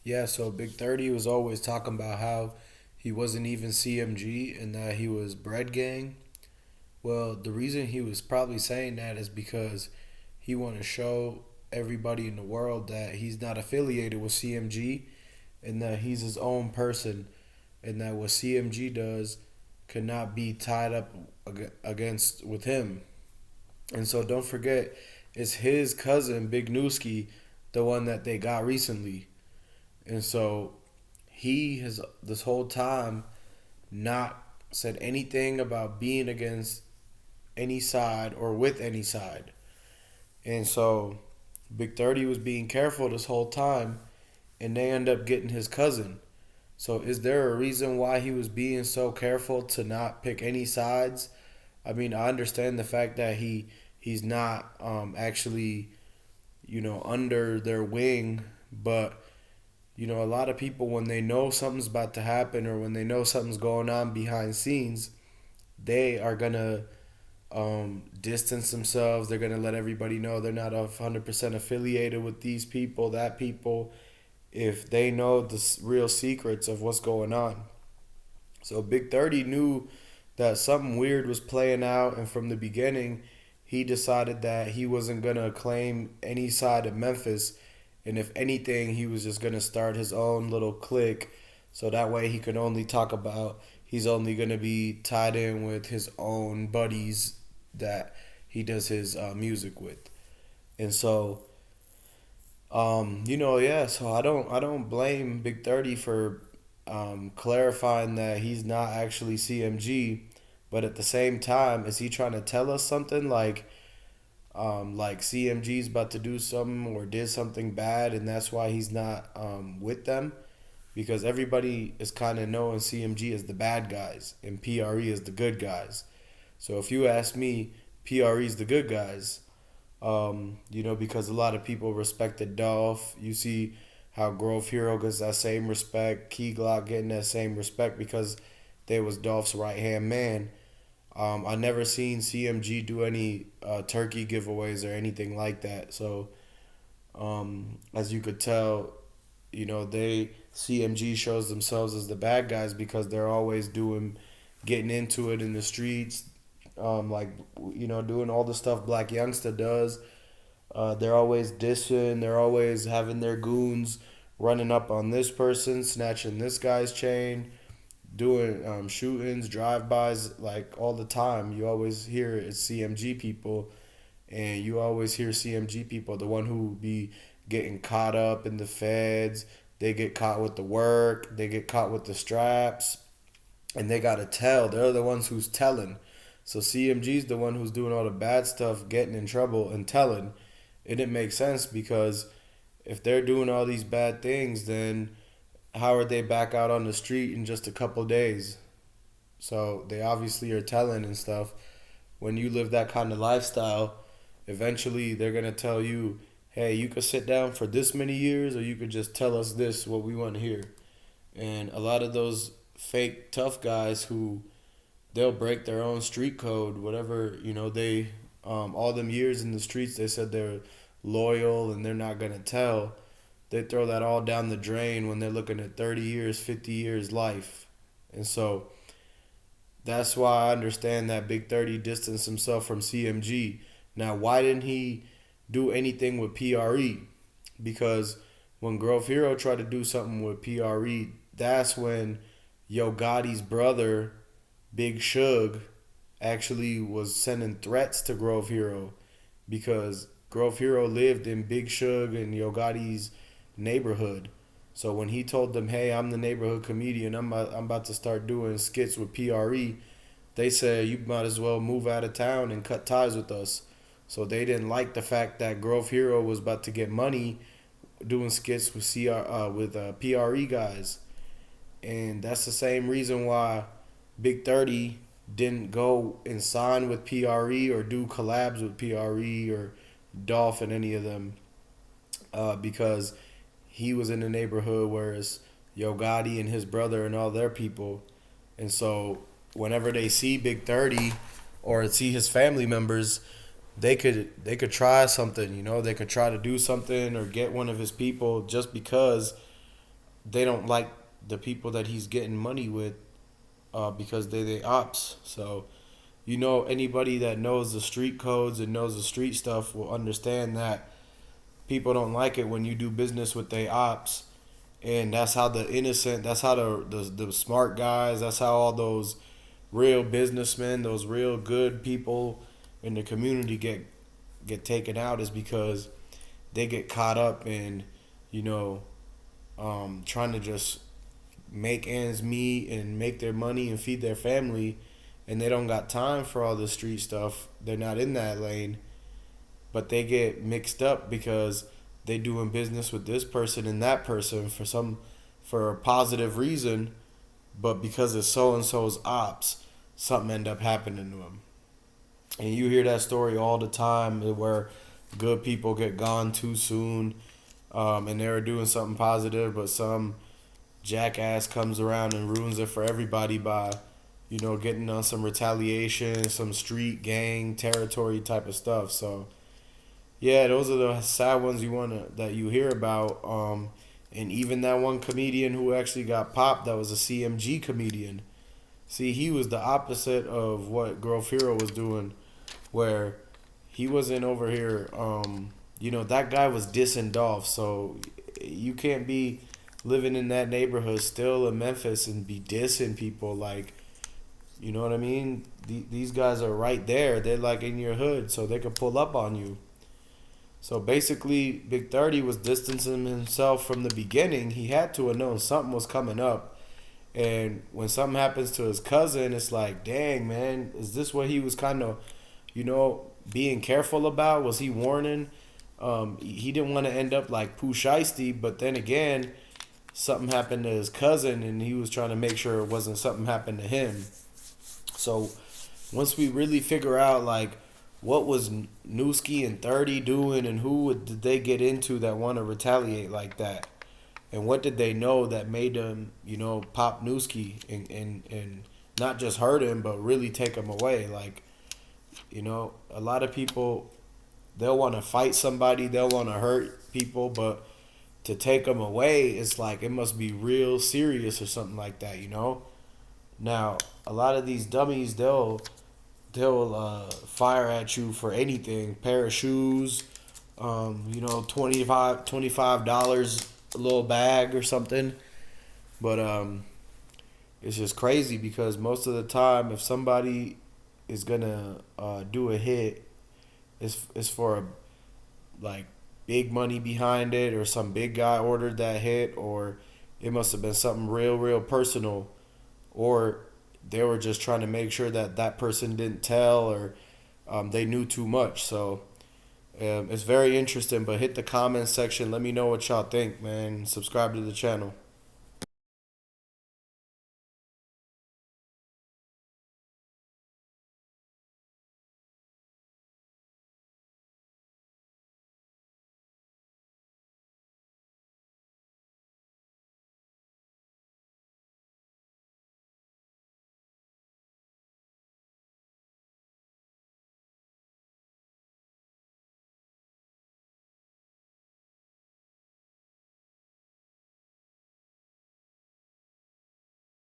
Yeah, so Big 30 was always talking about how he wasn't even CMG and that he was Bread Gang. Well, the reason he was probably saying that is because he want to show everybody in the world that he's not affiliated with CMG and that he's his own person and that what CMG does cannot be tied up against with him. And so don't forget, it's his cousin, Big Nuski, the one that they got recently. And so he has this whole time not said anything about being against any side or with any side. And so Big 30 was being careful this whole time and they end up getting his cousin. So is there a reason why he was being so careful to not pick any sides? I mean, I understand the fact that he's not actually, under their wing, but a lot of people when they know something's about to happen or when they know something's going on behind scenes, they are gonna distance themselves. They're gonna let everybody know they're not 100% affiliated with these people, that people, if they know the real secrets of what's going on. So Big 30 knew that something weird was playing out, and from the beginning, he decided that he wasn't gonna claim any side of Memphis, and if anything, he was just gonna start his own little clique, so that way he could only talk about he's only gonna be tied in with his own buddies that he does his music with, and so yeah. So I don't blame Big 30 for clarifying that he's not actually CMG, but at the same time, is he trying to tell us something like CMG's about to do something or did something bad, and that's why he's not with them? Because everybody is kind of knowing CMG as the bad guys and PRE as the good guys. So if you ask me, PRE is the good guys. Because a lot of people respected Dolph. You see how Grove Hero gets that same respect, Key Glock getting that same respect because they was Dolph's right hand man. I never seen CMG do any turkey giveaways or anything like that. So as you could tell, they CMG shows themselves as the bad guys because they're always getting into it in the streets, like doing all the stuff Black Youngster does. They're always dissing. They're always having their goons running up on this person, snatching this guy's chain, doing shootings, drive-bys, like all the time. You always hear it's CMG people, and you always hear CMG people, the one who be getting caught up in the feds. They get caught with the work. They get caught with the straps, and they gotta tell. They're the ones who's telling. So CMG's the one who's doing all the bad stuff, getting in trouble and telling. It didn't make sense because if they're doing all these bad things, then how are they back out on the street in just a couple days? So they obviously are telling and stuff. When you live that kind of lifestyle, eventually they're gonna tell you, "Hey, you could sit down for this many years, or you could just tell us this what we want to hear." And a lot of those fake tough guys who they'll break their own street code, whatever they all them years in the streets they said they're loyal and they're not gonna tell. They throw that all down the drain when they're looking at 30 years, 50 years life. And so that's why I understand that Big 30 distanced himself from CMG. Now, why didn't he do anything with PRE? Because when Grove Hero tried to do something with PRE, that's when Yo Gotti's brother, Big Shug, actually was sending threats to Grove Hero because Grove Hero lived in Big Shug and Yo Gotti's neighborhood. So when he told them, "Hey, I'm the neighborhood comedian. I'm about to start doing skits with PRE," they said, "You might as well move out of town and cut ties with us." So they didn't like the fact that Grove Hero was about to get money doing skits with PRE guys, and that's the same reason why Big 30 didn't go and sign with PRE or do collabs with PRE or Dolph and any of them, because he was in the neighborhood, whereas Yo Gotti and his brother and all their people. And so whenever they see Big 30 or see his family members, they could try something, they could try to do something or get one of his people just because they don't like the people that he's getting money with, because they ops. So, anybody that knows the street codes and knows the street stuff will understand that people don't like it when you do business with they ops. And that's how the innocent, that's how the smart guys, that's how all those real businessmen, those real good people in the community get taken out, is because they get caught up in, you know, trying to just make ends meet and make their money and feed their family, and they don't got time for all the street stuff. They're not in that lane, but they get mixed up because they doing business with this person and that person for a positive reason, but because it's so and so's ops, something end up happening to them. And you hear that story all the time where good people get gone too soon, and they're doing something positive, but some jackass comes around and ruins it for everybody by, getting on some retaliation, some street gang territory type of stuff. So yeah, those are the sad ones that you hear about. And even that one comedian who actually got popped, that was a CMG comedian. See, he was the opposite of what Girl Firo was doing, where he wasn't over here. That guy was dissing Dolph, so you can't be living in that neighborhood still in Memphis and be dissing people. Like, you know what I mean? These guys are right there. They're like in your hood, so they could pull up on you. So basically, Big 30 was distancing himself from the beginning. He had to have known something was coming up. And when something happens to his cousin, it's like, dang, man, is this what he was kind of, being careful about? Was he warning? He didn't want to end up like Pooh Shiesty, but then again, something happened to his cousin, and he was trying to make sure it wasn't something happened to him. So once we really figure out, like, what was Nuski and 30 doing, and who did they get into that want to retaliate like that? And what did they know that made them, pop Nuski and not just hurt him, but really take him away? Like, a lot of people, they'll want to fight somebody, they'll want to hurt people, but to take them away, it's like it must be real serious or something like that, Now, a lot of these dummies, they'll fire at you for anything. Pair of shoes, $25 a little bag or something. But it's just crazy because most of the time, if somebody is gonna do a hit, it's for like big money behind it, or some big guy ordered that hit, or it must have been something real personal, or they were just trying to make sure that person didn't tell, or they knew too much. So it's very interesting. But hit the comments section. Let me know what y'all think, man. Subscribe to the channel.